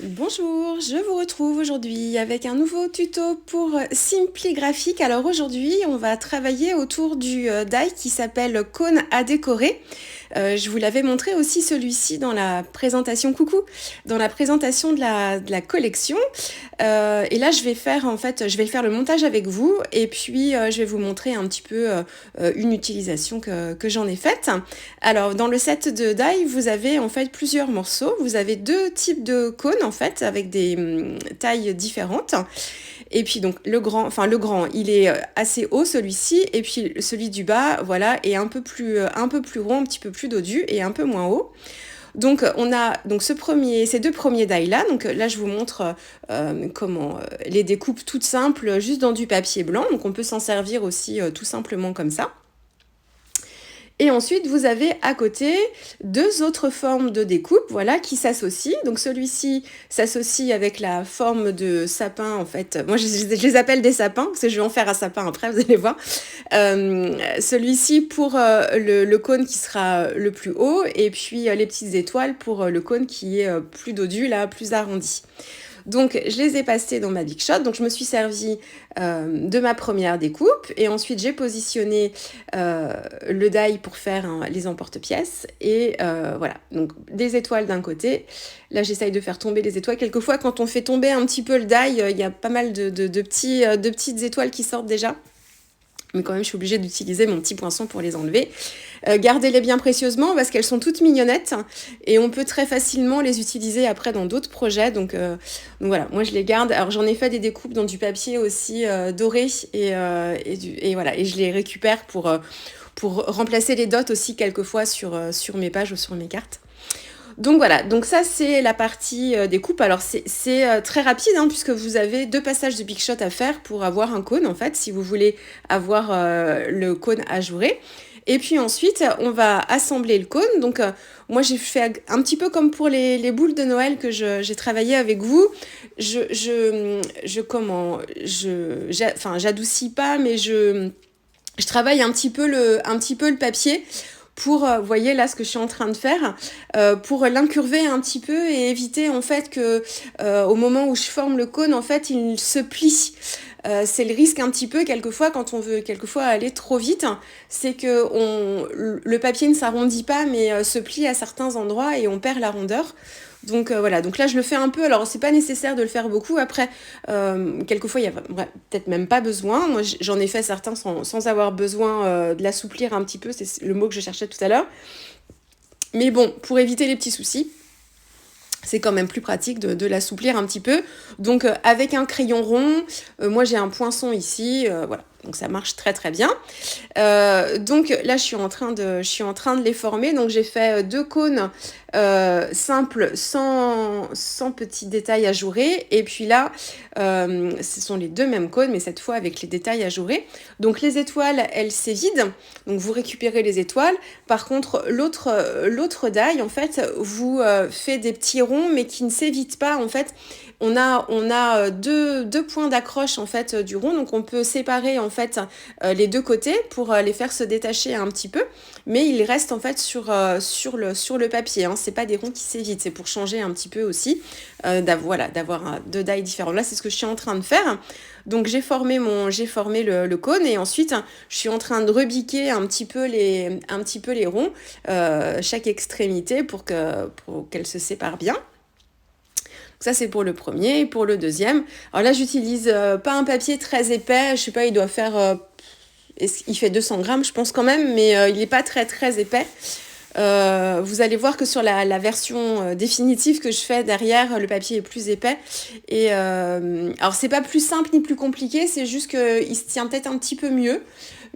Bonjour, je vous retrouve aujourd'hui avec un nouveau tuto pour Simply Graphique. Alors aujourd'hui, on va travailler autour du die qui s'appelle Cône à décorer. Je vous l'avais montré aussi celui-ci dans la présentation, coucou, dans la présentation de la collection. Et là, je vais faire le montage avec vous et puis je vais vous montrer un petit peu une utilisation que j'en ai faite. Alors, dans le set de die, vous avez en fait plusieurs morceaux. Vous avez deux types de cônes en fait avec des tailles différentes. Et puis donc le grand, il est assez haut celui-ci, et puis celui du bas, voilà, est un peu plus rond, un petit peu plus dodu et un peu moins haut. Donc on a donc ces deux premiers die là. Donc là je vous montre comment les découpes toutes simples, juste dans du papier blanc. Donc on peut s'en servir aussi tout simplement comme ça. Et ensuite, vous avez à côté deux autres formes de découpe, voilà, qui s'associent. Donc celui-ci s'associe avec la forme de sapin, en fait. Moi, je les appelle des sapins, parce que je vais en faire un sapin après, vous allez voir. Celui-ci pour le cône qui sera le plus haut, et puis les petites étoiles pour le cône qui est plus dodu, là, plus arrondi. Donc, je les ai passés dans ma Big Shot. Donc, je me suis servi de ma première découpe. Et ensuite, j'ai positionné le die pour faire les emporte-pièces. Et voilà, donc des étoiles d'un côté. Là, j'essaye de faire tomber les étoiles. Quelquefois, quand on fait tomber un petit peu le die, il y a pas mal de petites étoiles qui sortent déjà. Mais quand même, je suis obligée d'utiliser mon petit poinçon pour les enlever. Gardez-les bien précieusement parce qu'elles sont toutes mignonnettes et on peut très facilement les utiliser après dans d'autres projets. Donc voilà, moi je les garde. Alors j'en ai fait des découpes dans du papier aussi doré et voilà, et je les récupère pour remplacer les dots aussi quelquefois sur mes pages ou sur mes cartes. Donc voilà, donc ça c'est la partie découpe. Alors c'est très rapide puisque vous avez deux passages de Big Shot à faire pour avoir un cône en fait, si vous voulez avoir le cône ajouré. Et puis ensuite, on va assembler le cône. Donc moi j'ai fait un petit peu comme pour les boules de Noël que j'ai travaillé avec vous. J'adoucis pas, mais je travaille un petit peu le papier pour, vous voyez là ce que je suis en train de faire, pour l'incurver un petit peu et éviter en fait que au moment où je forme le cône, en fait, il se plie. C'est le risque un petit peu quelquefois quand on veut quelquefois aller trop vite, c'est que le papier ne s'arrondit pas mais se plie à certains endroits et on perd la rondeur. Donc voilà, donc là je le fais un peu, alors c'est pas nécessaire de le faire beaucoup, après quelquefois il y a peut-être même pas besoin, moi j'en ai fait certains sans avoir besoin de l'assouplir un petit peu, c'est le mot que je cherchais tout à l'heure. Mais bon, pour éviter les petits soucis, c'est quand même plus pratique de l'assouplir un petit peu. Donc avec un crayon rond, moi j'ai un poinçon ici, voilà. Donc ça marche très très bien. Donc là je suis en train de les former. Donc j'ai fait deux cônes simples sans petits détails ajourés. Et puis là, ce sont les deux mêmes cônes, mais cette fois avec les détails ajourés. Donc les étoiles, elles s'évident. Donc vous récupérez les étoiles. Par contre, l'autre die, en fait, vous fait des petits ronds, mais qui ne s'évitent pas, en fait. On a deux points d'accroche en fait du rond, donc on peut séparer en fait les deux côtés pour les faire se détacher un petit peu, mais ils restent en fait sur le papier. C'est pas des ronds qui s'évitent, c'est pour changer un petit peu aussi, d'avoir deux die différents. Là, c'est ce que je suis en train de faire. Donc j'ai formé le cône et ensuite je suis en train de rebiquer un petit peu les ronds, chaque extrémité pour qu'elles se séparent bien. Ça, c'est pour le premier. Et pour le deuxième, alors là, j'utilise pas un papier très épais. Je sais pas, il doit faire... il fait 200 grammes, je pense quand même, mais il n'est pas très, très épais. Vous allez voir que sur la version définitive que je fais derrière, le papier est plus épais. Et alors, c'est pas plus simple ni plus compliqué, c'est juste qu'il se tient peut-être un petit peu mieux.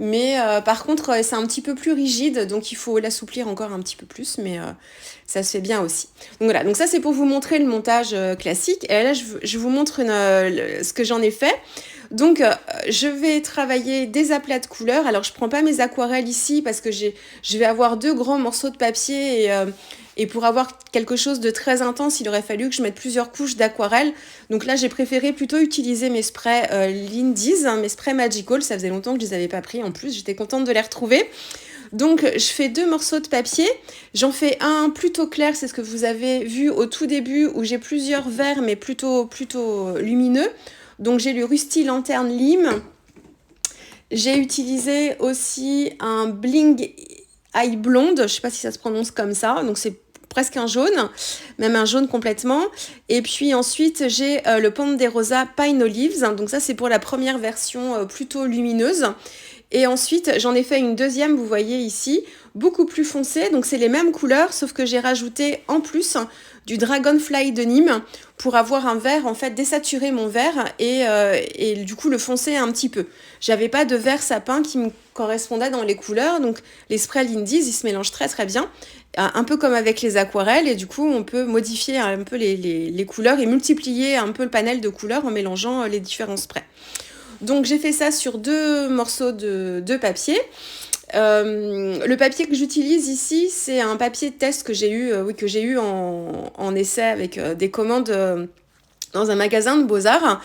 Mais par contre, c'est un petit peu plus rigide, donc il faut l'assouplir encore un petit peu plus, mais ça se fait bien aussi. Donc voilà, donc ça c'est pour vous montrer le montage classique. Et là, je vous montre ce que j'en ai fait. Donc, je vais travailler des aplats de couleurs. Alors, je prends pas mes aquarelles ici parce que je vais avoir deux grands morceaux de papier et pour avoir quelque chose de très intense, il aurait fallu que je mette plusieurs couches d'aquarelle. Donc là, j'ai préféré plutôt utiliser mes sprays Lindy's, mes sprays Magical. Ça faisait longtemps que je les avais pas pris en plus. J'étais contente de les retrouver. Donc je fais 2 morceaux de papier, j'en fais un plutôt clair, c'est ce que vous avez vu au tout début où j'ai plusieurs verres mais plutôt lumineux. Donc j'ai le Rusty Lanterne Lime. J'ai utilisé aussi un Bling Eye Blonde, je ne sais pas si ça se prononce comme ça, donc c'est presque un jaune, même un jaune complètement. Et puis ensuite, j'ai le Ponderosa Pine Olives, donc ça c'est pour la première version plutôt lumineuse. Et ensuite, j'en ai fait une deuxième, vous voyez ici, beaucoup plus foncée. Donc, c'est les mêmes couleurs, sauf que j'ai rajouté en plus du Dragonfly de Nîmes pour avoir un vert, en fait, désaturer mon vert et du coup le foncer un petit peu. J'avais pas de vert sapin qui me correspondait dans les couleurs. Donc, les sprays Lindy's, ils se mélangent très très bien. Un peu comme avec les aquarelles. Et du coup, on peut modifier un peu les couleurs et multiplier un peu le panel de couleurs en mélangeant les différents sprays. Donc j'ai fait ça sur 2 morceaux de papier. Le papier que j'utilise ici, c'est un papier de test que j'ai eu en essai avec des commandes dans un magasin de Beaux-Arts.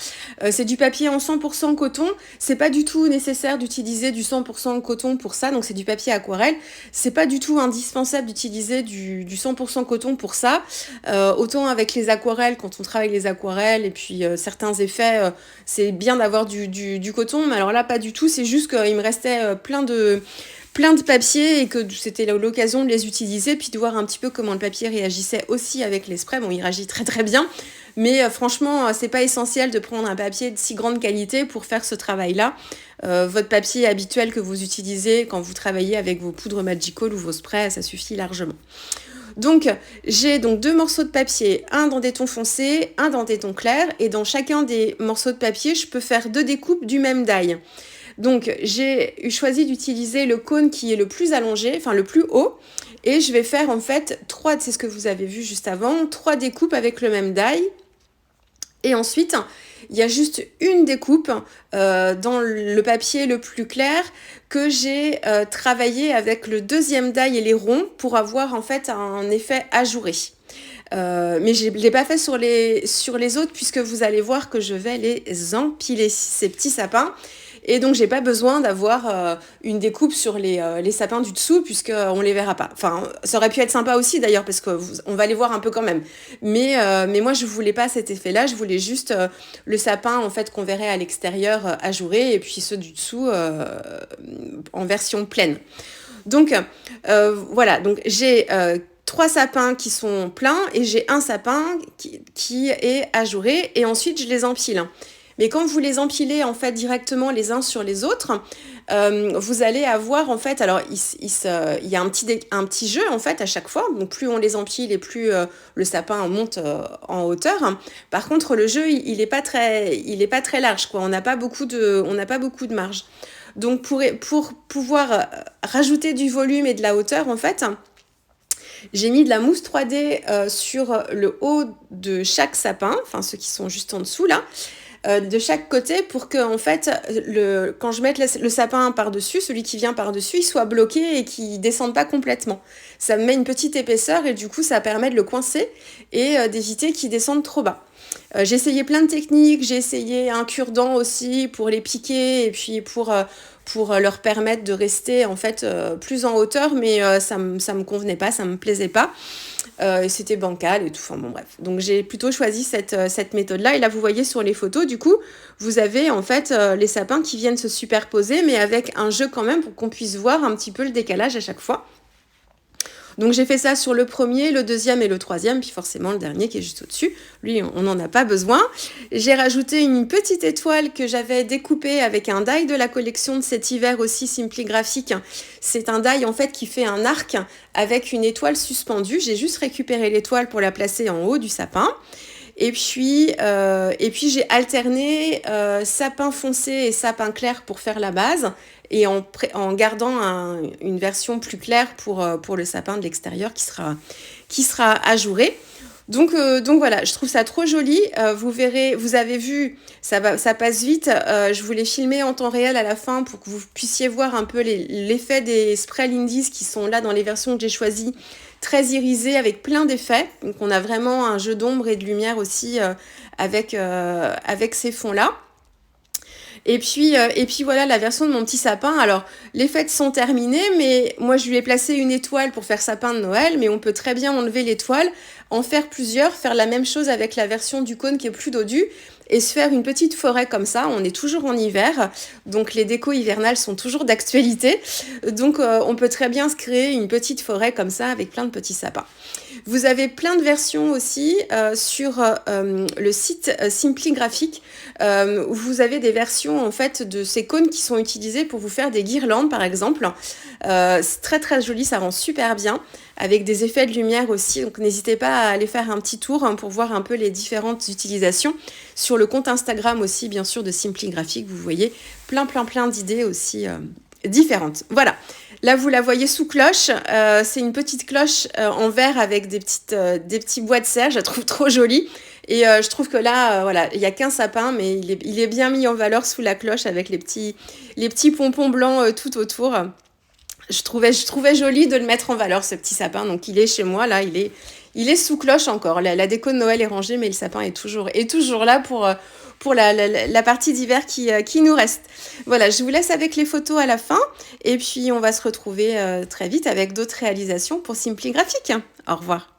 C'est du papier en 100% coton. C'est pas du tout nécessaire d'utiliser du 100% coton pour ça, donc c'est du papier aquarelle. C'est pas du tout indispensable d'utiliser du 100% coton pour ça. Autant avec les aquarelles, quand on travaille les aquarelles et puis certains effets, c'est bien d'avoir du coton, mais alors là pas du tout. C'est juste qu'il me restait plein de papier et que c'était l'occasion de les utiliser puis de voir un petit peu comment le papier réagissait aussi avec les sprays. Bon, il réagit très très bien, mais franchement, c'est pas essentiel de prendre un papier de si grande qualité pour faire ce travail-là. Votre papier habituel que vous utilisez quand vous travaillez avec vos poudres Magical ou vos sprays, ça suffit largement. Donc, j'ai donc 2 morceaux de papier, un dans des tons foncés, un dans des tons clairs, et dans chacun des morceaux de papier, je peux faire 2 découpes du même die. Donc, j'ai choisi d'utiliser le cône qui est le plus allongé, enfin le plus haut, et je vais faire en fait 3, c'est ce que vous avez vu juste avant, 3 découpes avec le même die. Et ensuite, il y a juste une découpe dans le papier le plus clair que j'ai travaillé avec le deuxième die et les ronds pour avoir en fait un effet ajouré. Mais je ne l'ai pas fait sur les autres puisque vous allez voir que je vais les empiler, ces petits sapins. Et donc, j'ai pas besoin d'avoir une découpe sur les sapins du dessous puisqu'on les verra pas. Enfin, ça aurait pu être sympa aussi d'ailleurs parce qu'on va les voir un peu quand même. Mais moi, je voulais pas cet effet-là. Je voulais juste le sapin en fait qu'on verrait à l'extérieur ajouré et puis ceux du dessous en version pleine. Donc, voilà. Donc, j'ai 3 sapins qui sont pleins et j'ai un sapin qui est ajouré et ensuite je les empile. Mais quand vous les empilez en fait directement les uns sur les autres, vous allez avoir en fait, alors il y a un petit jeu en fait à chaque fois. Donc plus on les empile et plus le sapin monte en hauteur. Par contre le jeu il est pas très large quoi. On n'a pas beaucoup de marge. Donc pour pouvoir rajouter du volume et de la hauteur en fait. J'ai mis de la mousse 3D sur le haut de chaque sapin, enfin ceux qui sont juste en dessous là, de chaque côté pour que en fait quand je mette le sapin par-dessus, celui qui vient par-dessus, il soit bloqué et qu'il descende pas complètement. Ça me met une petite épaisseur et du coup ça permet de le coincer et d'éviter qu'il descende trop bas. J'ai essayé plein de techniques, j'ai essayé un cure-dent aussi pour les piquer et puis pour leur permettre de rester en fait plus en hauteur, mais ça me convenait pas, ça me plaisait pas. C'était bancal et tout, enfin bon bref. Donc j'ai plutôt choisi cette méthode-là. Et là vous voyez sur les photos, du coup, vous avez en fait les sapins qui viennent se superposer, mais avec un jeu quand même pour qu'on puisse voir un petit peu le décalage à chaque fois. Donc j'ai fait ça sur le premier, le deuxième et le troisième, puis forcément le dernier qui est juste au-dessus. Lui, on n'en a pas besoin. J'ai rajouté une petite étoile que j'avais découpée avec un die de la collection de cet hiver aussi, Simply Graphic. C'est un die en fait qui fait un arc avec une étoile suspendue. J'ai juste récupéré l'étoile pour la placer en haut du sapin. Et puis j'ai alterné sapin foncé et sapin clair pour faire la base et en gardant une version plus claire pour le sapin de l'extérieur qui sera ajouré. Donc voilà, je trouve ça trop joli. Vous verrez, vous avez vu, ça passe vite. Je vous l'ai filmé en temps réel à la fin pour que vous puissiez voir un peu l'effet des sprays Lindy's qui sont là dans les versions que j'ai choisies, très irisées avec plein d'effets. Donc on a vraiment un jeu d'ombre et de lumière aussi avec ces fonds-là. Et puis voilà la version de mon petit sapin. Alors, les fêtes sont terminées, mais moi je lui ai placé une étoile pour faire sapin de Noël, mais on peut très bien enlever l'étoile, en faire plusieurs, faire la même chose avec la version du cône qui est plus dodu, et se faire une petite forêt comme ça. On est toujours en hiver, donc les décos hivernales sont toujours d'actualité. Donc on peut très bien se créer une petite forêt comme ça avec plein de petits sapins. Vous avez plein de versions aussi sur le site Simply Graphic, où vous avez des versions en fait de ces cônes qui sont utilisés pour vous faire des guirlandes par exemple. C'est très très joli, ça rend super bien avec des effets de lumière aussi, donc n'hésitez pas à aller faire un petit tour pour voir un peu les différentes utilisations. Sur le compte Instagram aussi bien sûr de Simply Graphic, vous voyez plein d'idées aussi différentes. Voilà, là vous la voyez sous cloche, c'est une petite cloche en verre avec des petits bois de serre, je la trouve trop jolie. Et je trouve que là, voilà, il n'y a qu'un sapin, mais il est bien mis en valeur sous la cloche avec les petits pompons blancs tout autour. Je trouvais joli de le mettre en valeur, ce petit sapin. Donc, il est chez moi, là, il est sous cloche encore. La déco de Noël est rangée, mais le sapin est toujours là pour la partie d'hiver qui nous reste. Voilà, je vous laisse avec les photos à la fin. Et puis, on va se retrouver très vite avec d'autres réalisations pour Simply Graphic. Au revoir.